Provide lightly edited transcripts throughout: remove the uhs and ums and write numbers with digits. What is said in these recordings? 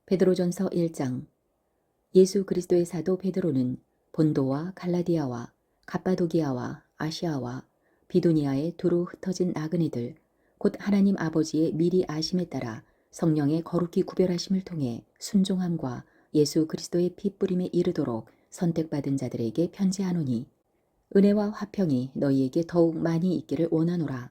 베드로전서 1장. 예수 그리스도의 사도 베드로는 본도와 갈라디아와 갑바도기아와 아시아와 비두니아에 두루 흩어진 나그네들 곧 하나님 아버지의 미리 아심에 따라 성령의 거룩히 구별하심을 통해 순종함과 예수 그리스도의 피 뿌림에 이르도록 선택받은 자들에게 편지하노니, 은혜와 화평이 너희에게 더욱 많이 있기를 원하노라.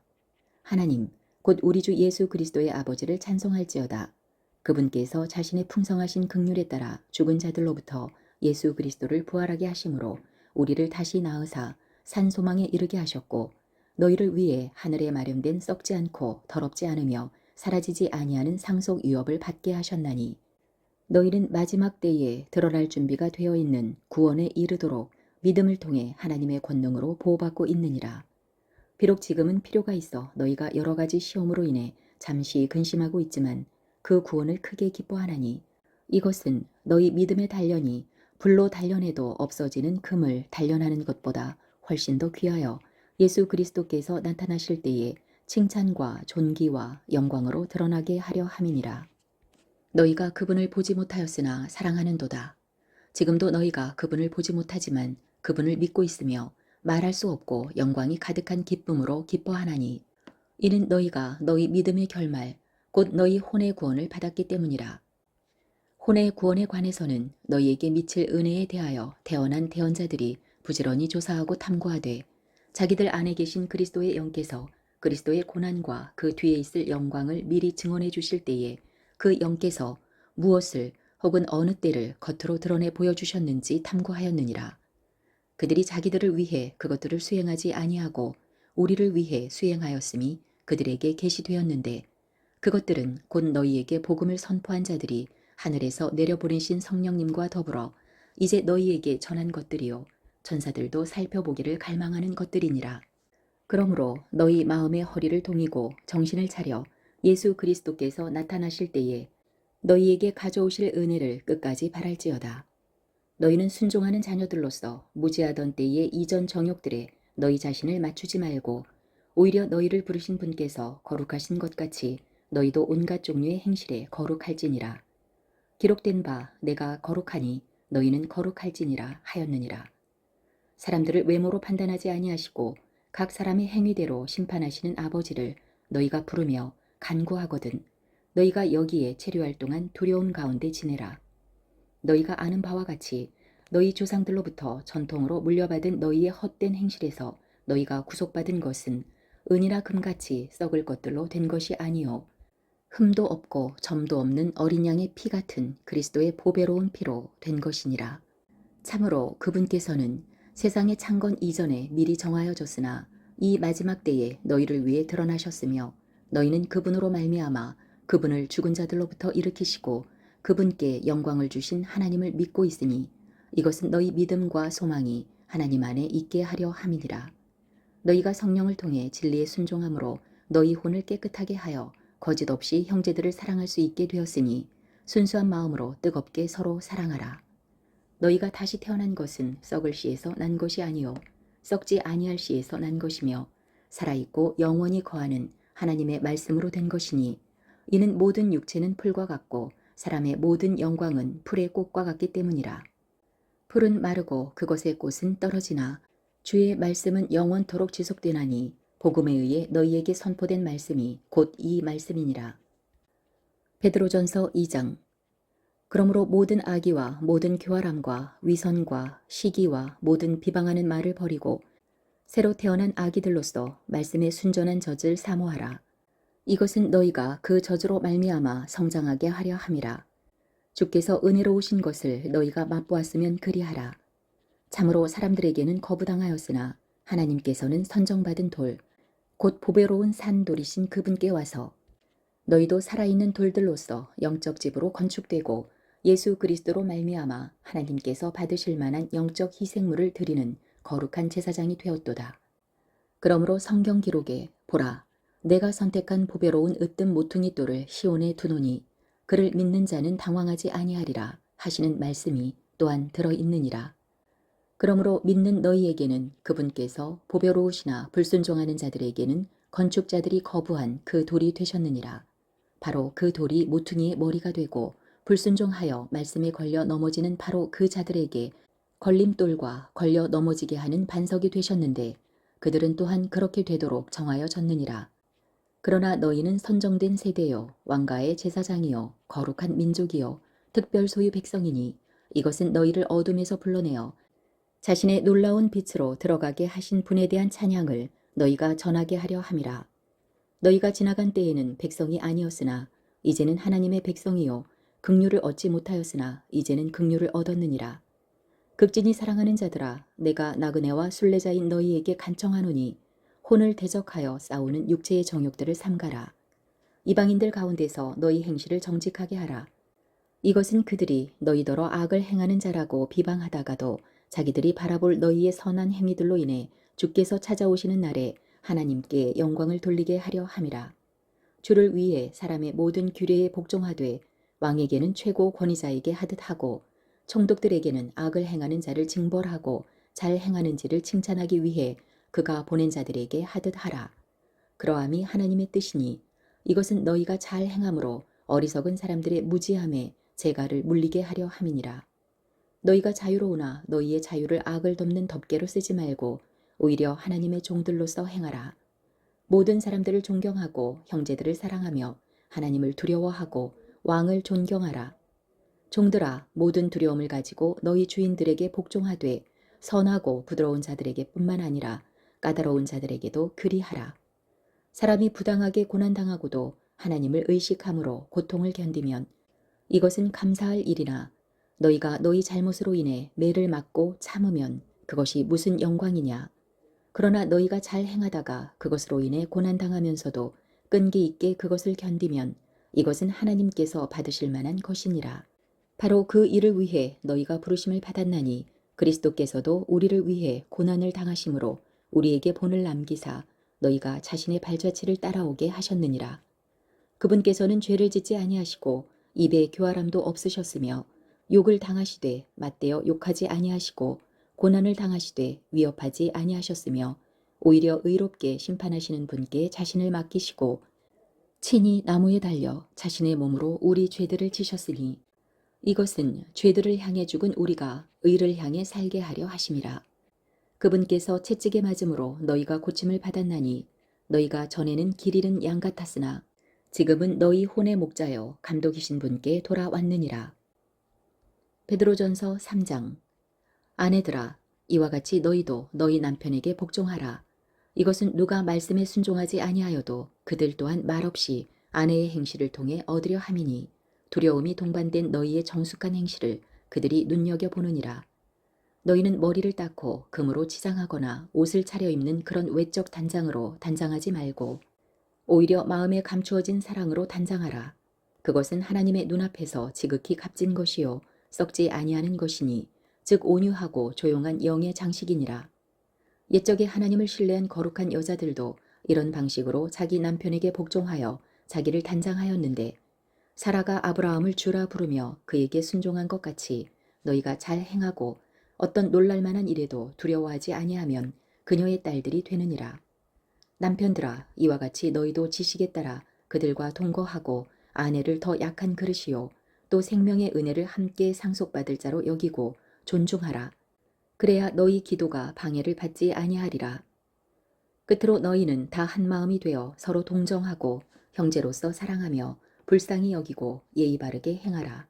하나님 곧 우리 주 예수 그리스도의 아버지를 찬송할지어다. 그분께서 자신의 풍성하신 긍휼에 따라 죽은 자들로부터 예수 그리스도를 부활하게 하심으로 우리를 다시 낳으사 산 소망에 이르게 하셨고, 너희를 위해 하늘에 마련된 썩지 않고 더럽지 않으며 사라지지 아니하는 상속 유업을 받게 하셨나니, 너희는 마지막 때에 드러날 준비가 되어 있는 구원에 이르도록 믿음을 통해 하나님의 권능으로 보호받고 있느니라. 비록 지금은 필요가 있어 너희가 여러 가지 시험으로 인해 잠시 근심하고 있지만 그 구원을 크게 기뻐하나니, 이것은 너희 믿음의 단련이 불로 단련해도 없어지는 금을 단련하는 것보다 훨씬 더 귀하여 예수 그리스도께서 나타나실 때에 칭찬과 존귀와 영광으로 드러나게 하려 함이니라. 너희가 그분을 보지 못하였으나 사랑하는도다. 지금도 너희가 그분을 보지 못하지만 그분을 믿고 있으며 말할 수 없고 영광이 가득한 기쁨으로 기뻐하나니, 이는 너희가 너희 믿음의 결말 곧 너희 혼의 구원을 받았기 때문이라. 혼의 구원에 관해서는 너희에게 미칠 은혜에 대하여 태어난 대언자들이 부지런히 조사하고 탐구하되, 자기들 안에 계신 그리스도의 영께서 그리스도의 고난과 그 뒤에 있을 영광을 미리 증언해 주실 때에 그 영께서 무엇을 혹은 어느 때를 겉으로 드러내 보여주셨는지 탐구하였느니라. 그들이 자기들을 위해 그것들을 수행하지 아니하고 우리를 위해 수행하였음이 그들에게 계시되었는데, 그것들은 곧 너희에게 복음을 선포한 자들이 하늘에서 내려보내신 성령님과 더불어 이제 너희에게 전한 것들이요 천사들도 살펴보기를 갈망하는 것들이니라. 그러므로 너희 마음의 허리를 동이고 정신을 차려 예수 그리스도께서 나타나실 때에 너희에게 가져오실 은혜를 끝까지 바랄지어다. 너희는 순종하는 자녀들로서 무지하던 때의 이전 정욕들에 너희 자신을 맞추지 말고, 오히려 너희를 부르신 분께서 거룩하신 것 같이 너희도 온갖 종류의 행실에 거룩할지니라. 기록된 바 내가 거룩하니 너희는 거룩할지니라 하였느니라. 사람들을 외모로 판단하지 아니하시고 각 사람의 행위대로 심판하시는 아버지를 너희가 부르며 간구하거든 너희가 여기에 체류할 동안 두려움 가운데 지내라. 너희가 아는 바와 같이 너희 조상들로부터 전통으로 물려받은 너희의 헛된 행실에서 너희가 구속받은 것은 은이나 금같이 썩을 것들로 된 것이 아니요 흠도 없고 점도 없는 어린 양의 피 같은 그리스도의 보배로운 피로 된 것이니라. 참으로 그분께서는 세상의 창건 이전에 미리 정하여졌으나 이 마지막 때에 너희를 위해 드러나셨으며, 너희는 그분으로 말미암아 그분을 죽은 자들로부터 일으키시고 그분께 영광을 주신 하나님을 믿고 있으니, 이것은 너희 믿음과 소망이 하나님 안에 있게 하려 함이니라. 너희가 성령을 통해 진리에 순종함으로 너희 혼을 깨끗하게 하여 거짓 없이 형제들을 사랑할 수 있게 되었으니, 순수한 마음으로 뜨겁게 서로 사랑하라. 너희가 다시 태어난 것은 썩을 씨에서 난 것이 아니요 썩지 아니할 씨에서 난 것이며, 살아있고 영원히 거하는 하나님의 말씀으로 된 것이니, 이는 모든 육체는 풀과 같고 사람의 모든 영광은 풀의 꽃과 같기 때문이라. 풀은 마르고 그것의 꽃은 떨어지나 주의 말씀은 영원토록 지속되나니, 복음에 의해 너희에게 선포된 말씀이 곧 이 말씀이니라. 베드로전서 2장. 그러므로 모든 악의와 모든 교활함과 위선과 시기와 모든 비방하는 말을 버리고 새로 태어난 아기들로서 말씀의 순전한 젖을 사모하라. 이것은 너희가 그 젖으로 말미암아 성장하게 하려 함이라. 주께서 은혜로우신 것을 너희가 맛보았으면 그리하라. 참으로 사람들에게는 거부당하였으나 하나님께서는 선정받은 돌, 곧 보배로운 산돌이신 그분께 와서 너희도 살아있는 돌들로서 영적 집으로 건축되고 예수 그리스도로 말미암아 하나님께서 받으실 만한 영적 희생물을 드리는 거룩한 제사장이 되었도다. 그러므로 성경 기록에 보라, 내가 선택한 보배로운 으뜸 모퉁이 돌을 시온에 두노니 그를 믿는 자는 당황하지 아니하리라 하시는 말씀이 또한 들어있느니라. 그러므로 믿는 너희에게는 그분께서 보배로우시나 불순종하는 자들에게는 건축자들이 거부한 그 돌이 되셨느니라. 바로 그 돌이 모퉁이의 머리가 되고 불순종하여 말씀에 걸려 넘어지는 바로 그 자들에게 걸림돌과 걸려 넘어지게 하는 반석이 되셨는데 그들은 또한 그렇게 되도록 정하여졌느니라. 그러나 너희는 선정된 세대요 왕가의 제사장이요 거룩한 민족이요 특별 소유 백성이니 이것은 너희를 어둠에서 불러내어 자신의 놀라운 빛으로 들어가게 하신 분에 대한 찬양을 너희가 전하게 하려 함이라. 너희가 지나간 때에는 백성이 아니었으나 이제는 하나님의 백성이요 긍휼을 얻지 못하였으나 이제는 긍휼을 얻었느니라. 극진히 사랑하는 자들아 내가 나그네와 순례자인 너희에게 간청하노니 혼을 대적하여 싸우는 육체의 정욕들을 삼가라. 이방인들 가운데서 너희 행실을 정직하게 하라. 이것은 그들이 너희더러 악을 행하는 자라고 비방하다가도 자기들이 바라볼 너희의 선한 행위들로 인해 주께서 찾아오시는 날에 하나님께 영광을 돌리게 하려 함이라. 주를 위해 사람의 모든 규례에 복종하되 왕에게는 최고 권위자에게 하듯 하고 총독들에게는 악을 행하는 자를 징벌하고 잘 행하는지를 칭찬하기 위해 그가 보낸 자들에게 하듯 하라. 그러함이 하나님의 뜻이니 이것은 너희가 잘 행함으로 어리석은 사람들의 무지함에 재갈을 물리게 하려 함이니라. 너희가 자유로우나 너희의 자유를 악을 덮는 덮개로 쓰지 말고 오히려 하나님의 종들로서 행하라. 모든 사람들을 존경하고 형제들을 사랑하며 하나님을 두려워하고 왕을 존경하라. 종들아 모든 두려움을 가지고 너희 주인들에게 복종하되 선하고 부드러운 자들에게 뿐만 아니라 까다로운 자들에게도 그리하라. 사람이 부당하게 고난당하고도 하나님을 의식함으로 고통을 견디면 이것은 감사할 일이나 너희가 너희 잘못으로 인해 매를 맞고 참으면 그것이 무슨 영광이냐. 그러나 너희가 잘 행하다가 그것으로 인해 고난당하면서도 끈기 있게 그것을 견디면 이것은 하나님께서 받으실 만한 것이니라. 바로 그 일을 위해 너희가 부르심을 받았나니 그리스도께서도 우리를 위해 고난을 당하심으로 우리에게 본을 남기사 너희가 자신의 발자취를 따라오게 하셨느니라. 그분께서는 죄를 짓지 아니하시고 입에 교활함도 없으셨으며 욕을 당하시되 맞대어 욕하지 아니하시고 고난을 당하시되 위협하지 아니하셨으며 오히려 의롭게 심판하시는 분께 자신을 맡기시고 친히 나무에 달려 자신의 몸으로 우리 죄들을 지셨으니 이것은 죄들을 향해 죽은 우리가 의를 향해 살게 하려 하심이라. 그분께서 채찍에 맞음으로 너희가 고침을 받았나니 너희가 전에는 길 잃은 양 같았으나 지금은 너희 혼의 목자여 감독이신 분께 돌아왔느니라. 베드로전서 3장. 아내들아 이와 같이 너희도 너희 남편에게 복종하라. 이것은 누가 말씀에 순종하지 아니하여도 그들 또한 말없이 아내의 행실을 통해 얻으려 함이니 두려움이 동반된 너희의 정숙한 행실을 그들이 눈여겨보느니라. 너희는 머리를 닦고 금으로 치장하거나 옷을 차려입는 그런 외적 단장으로 단장하지 말고 오히려 마음에 감추어진 사랑으로 단장하라. 그것은 하나님의 눈앞에서 지극히 값진 것이요 썩지 아니하는 것이니 즉 온유하고 조용한 영의 장식이니라. 옛적에 하나님을 신뢰한 거룩한 여자들도 이런 방식으로 자기 남편에게 복종하여 자기를 단장하였는데 사라가 아브라함을 주라 부르며 그에게 순종한 것 같이 너희가 잘 행하고 어떤 놀랄만한 일에도 두려워하지 아니하면 그녀의 딸들이 되느니라. 남편들아 이와 같이 너희도 지식에 따라 그들과 동거하고 아내를 더 약한 그릇이요 또 생명의 은혜를 함께 상속받을 자로 여기고 존중하라. 그래야 너희 기도가 방해를 받지 아니하리라. 끝으로 너희는 다 한 마음이 되어 서로 동정하고 형제로서 사랑하며 불쌍히 여기고 예의 바르게 행하라.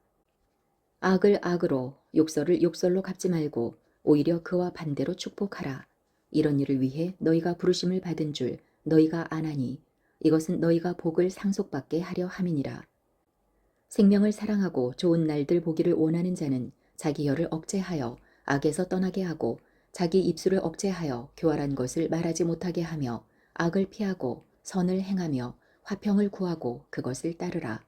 악을 악으로 욕설을 욕설로 갚지 말고 오히려 그와 반대로 축복하라. 이런 일을 위해 너희가 부르심을 받은 줄 너희가 아나니 이것은 너희가 복을 상속받게 하려 함이니라. 생명을 사랑하고 좋은 날들 보기를 원하는 자는 자기 혀를 억제하여 악에서 떠나게 하고 자기 입술을 억제하여 교활한 것을 말하지 못하게 하며 악을 피하고 선을 행하며 화평을 구하고 그것을 따르라.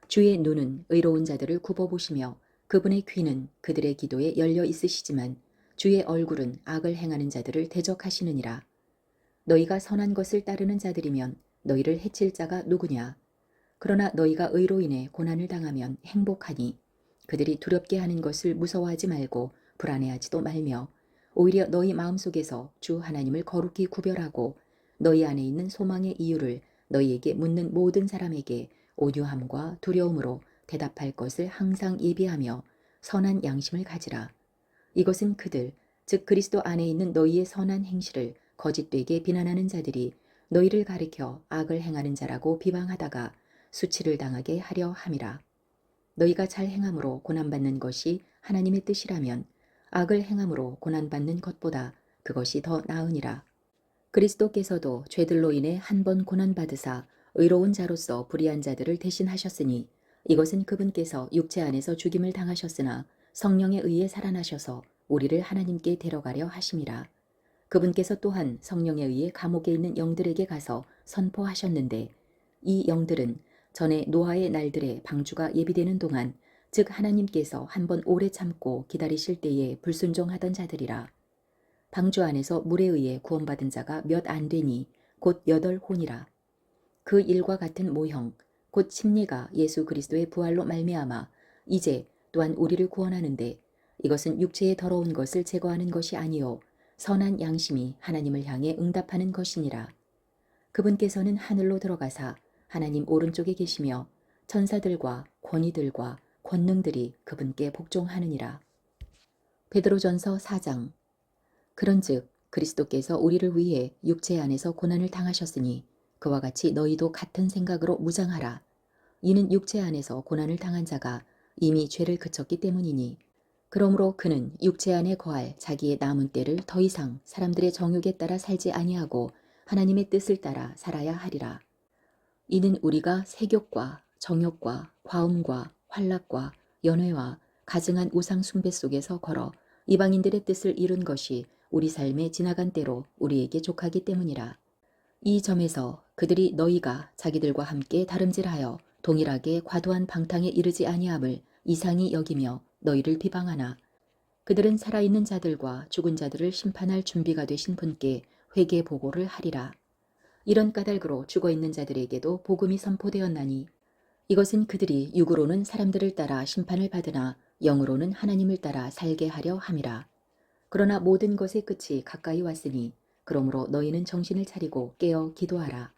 주의 눈은 의로운 자들을 굽어보시며 그분의 귀는 그들의 기도에 열려 있으시지만 주의 얼굴은 악을 행하는 자들을 대적하시느니라. 너희가 선한 것을 따르는 자들이면 너희를 해칠 자가 누구냐. 그러나 너희가 의로 인해 고난을 당하면 행복하니 그들이 두렵게 하는 것을 무서워하지 말고 불안해하지도 말며 오히려 너희 마음속에서 주 하나님을 거룩히 구별하고 너희 안에 있는 소망의 이유를 너희에게 묻는 모든 사람에게 온유함과 두려움으로 대답할 것을 항상 예비하며 선한 양심을 가지라. 이것은 그들, 즉 그리스도 안에 있는 너희의 선한 행실을 거짓되게 비난하는 자들이 너희를 가리켜 악을 행하는 자라고 비방하다가 수치를 당하게 하려 함이라. 너희가 잘 행함으로 고난받는 것이 하나님의 뜻이라면 악을 행함으로 고난받는 것보다 그것이 더 나으니라. 그리스도께서도 죄들로 인해 한 번 고난받으사 의로운 자로서 불의한 자들을 대신하셨으니 이것은 그분께서 육체 안에서 죽임을 당하셨으나 성령에 의해 살아나셔서 우리를 하나님께 데려가려 하심이라. 그분께서 또한 성령에 의해 감옥에 있는 영들에게 가서 선포하셨는데 이 영들은 전에 노아의 날들에 방주가 예비되는 동안 즉 하나님께서 한 번 오래 참고 기다리실 때에 불순종하던 자들이라. 방주 안에서 물에 의해 구원받은 자가 몇 안 되니 곧 8혼이라. 그 일과 같은 모형 곧 심리가 예수 그리스도의 부활로 말미암아 이제 또한 우리를 구원하는데 이것은 육체의 더러운 것을 제거하는 것이 아니요 선한 양심이 하나님을 향해 응답하는 것이니라. 그분께서는 하늘로 들어가사 하나님 오른쪽에 계시며 천사들과 권위들과 권능들이 그분께 복종하느니라. 베드로전서 4장. 그런즉 그리스도께서 우리를 위해 육체 안에서 고난을 당하셨으니 그와 같이 너희도 같은 생각으로 무장하라. 이는 육체 안에서 고난을 당한 자가 이미 죄를 그쳤기 때문이니 그러므로 그는 육체 안에 거할 자기의 남은 때를 더 이상 사람들의 정욕에 따라 살지 아니하고 하나님의 뜻을 따라 살아야 하리라. 이는 우리가 세욕과 정욕과 과음과 환락과 연회와 가증한 우상 숭배 속에서 걸어 이방인들의 뜻을 이룬 것이 우리 삶의 지나간 때로 우리에게 족하기 때문이라. 이 점에서 그들이 너희가 자기들과 함께 다름질하여 동일하게 과도한 방탕에 이르지 아니함을 이상히 여기며 너희를 비방하나 그들은 살아있는 자들과 죽은 자들을 심판할 준비가 되신 분께 회개 보고를 하리라. 이런 까닭으로 죽어있는 자들에게도 복음이 선포되었나니 이것은 그들이 육으로는 사람들을 따라 심판을 받으나 영으로는 하나님을 따라 살게 하려 함이라. 그러나 모든 것의 끝이 가까이 왔으니 그러므로 너희는 정신을 차리고 깨어 기도하라.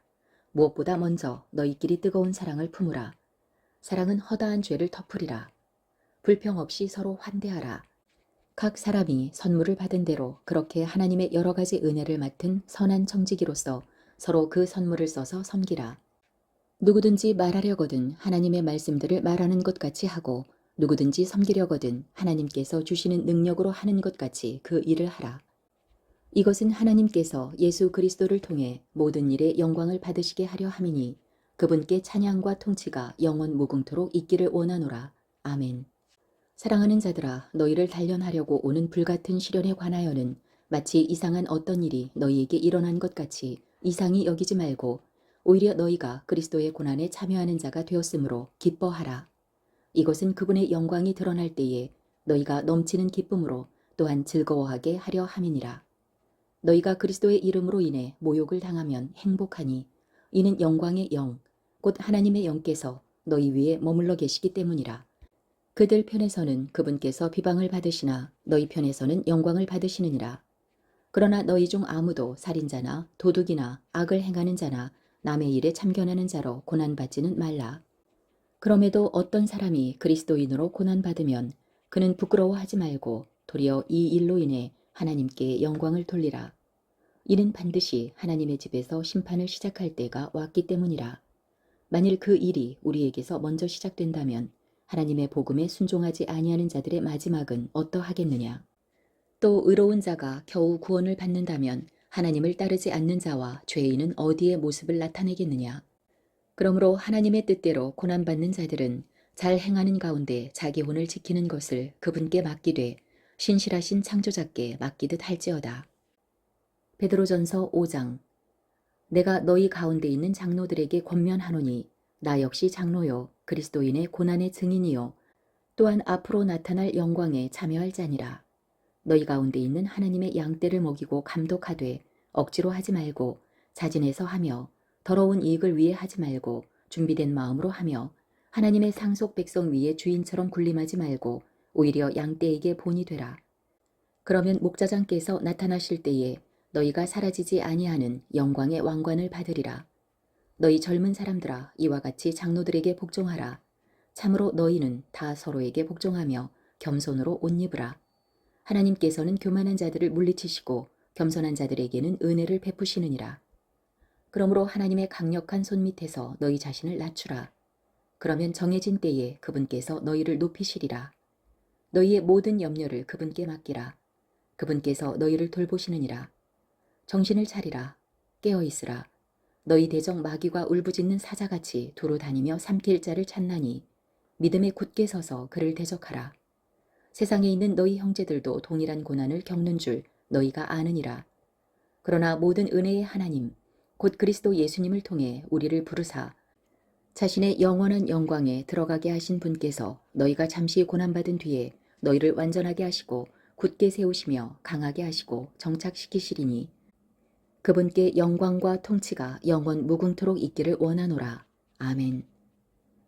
무엇보다 먼저 너희끼리 뜨거운 사랑을 품으라. 사랑은 허다한 죄를 덮으리라. 불평 없이 서로 환대하라. 각 사람이 선물을 받은 대로 그렇게 하나님의 여러 가지 은혜를 맡은 선한 청지기로서 서로 그 선물을 써서 섬기라. 누구든지 말하려거든 하나님의 말씀들을 말하는 것 같이 하고 누구든지 섬기려거든 하나님께서 주시는 능력으로 하는 것 같이 그 일을 하라. 이것은 하나님께서 예수 그리스도를 통해 모든 일에 영광을 받으시게 하려 함이니 그분께 찬양과 통치가 영원 무궁토록 있기를 원하노라. 아멘. 사랑하는 자들아, 너희를 단련하려고 오는 불같은 시련에 관하여는 마치 이상한 어떤 일이 너희에게 일어난 것 같이 이상히 여기지 말고 오히려 너희가 그리스도의 고난에 참여하는 자가 되었으므로 기뻐하라. 이것은 그분의 영광이 드러날 때에 너희가 넘치는 기쁨으로 또한 즐거워하게 하려 함이니라. 너희가 그리스도의 이름으로 인해 모욕을 당하면 행복하니 이는 영광의 영, 곧 하나님의 영께서 너희 위에 머물러 계시기 때문이라. 그들 편에서는 그분께서 비방을 받으시나 너희 편에서는 영광을 받으시느니라. 그러나 너희 중 아무도 살인자나 도둑이나 악을 행하는 자나 남의 일에 참견하는 자로 고난받지는 말라. 그럼에도 어떤 사람이 그리스도인으로 고난받으면 그는 부끄러워하지 말고 도리어 이 일로 인해 하나님께 영광을 돌리라. 이는 반드시 하나님의 집에서 심판을 시작할 때가 왔기 때문이라. 만일 그 일이 우리에게서 먼저 시작된다면 하나님의 복음에 순종하지 아니하는 자들의 마지막은 어떠하겠느냐. 또 의로운 자가 겨우 구원을 받는다면 하나님을 따르지 않는 자와 죄인은 어디에 모습을 나타내겠느냐. 그러므로 하나님의 뜻대로 고난받는 자들은 잘 행하는 가운데 자기 혼을 지키는 것을 그분께 맡기되 신실하신 창조자께 맡기듯 할지어다. 베드로전서 5장. 내가 너희 가운데 있는 장로들에게 권면하노니 나 역시 장로요 그리스도인의 고난의 증인이요 또한 앞으로 나타날 영광에 참여할 자니라. 너희 가운데 있는 하나님의 양떼를 먹이고 감독하되 억지로 하지 말고 자진해서 하며 더러운 이익을 위해 하지 말고 준비된 마음으로 하며 하나님의 상속 백성 위에 주인처럼 군림하지 말고 오히려 양떼에게 본이 되라. 그러면 목자장께서 나타나실 때에 너희가 사라지지 아니하는 영광의 왕관을 받으리라. 너희 젊은 사람들아 이와 같이 장로들에게 복종하라. 참으로 너희는 다 서로에게 복종하며 겸손으로 옷 입으라. 하나님께서는 교만한 자들을 물리치시고 겸손한 자들에게는 은혜를 베푸시느니라. 그러므로 하나님의 강력한 손 밑에서 너희 자신을 낮추라. 그러면 정해진 때에 그분께서 너희를 높이시리라. 너희의 모든 염려를 그분께 맡기라. 그분께서 너희를 돌보시느니라. 정신을 차리라. 깨어 있으라. 너희 대적 마귀가 울부짖는 사자같이 두루 다니며 삼킬 자를 찾나니 믿음에 굳게 서서 그를 대적하라. 세상에 있는 너희 형제들도 동일한 고난을 겪는 줄 너희가 아느니라. 그러나 모든 은혜의 하나님 곧 그리스도 예수님을 통해 우리를 부르사 자신의 영원한 영광에 들어가게 하신 분께서 너희가 잠시 고난받은 뒤에 너희를 완전하게 하시고 굳게 세우시며 강하게 하시고 정착시키시리니 그분께 영광과 통치가 영원 무궁토록 있기를 원하노라. 아멘.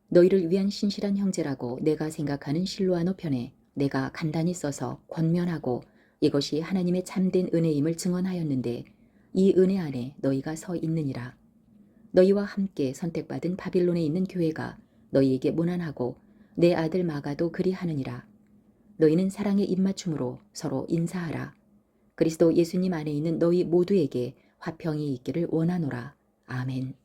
너희를 위한 신실한 형제라고 내가 생각하는 실로아노 편에 내가 간단히 써서 권면하고 이것이 하나님의 참된 은혜임을 증언하였는데 이 은혜 안에 너희가 서 있느니라. 너희와 함께 선택받은 바빌론에 있는 교회가 너희에게 무난하고 내 아들 마가도 그리하느니라. 너희는 사랑의 입맞춤으로 서로 인사하라. 그리스도 예수님 안에 있는 너희 모두에게 화평이 있기를 원하노라. 아멘.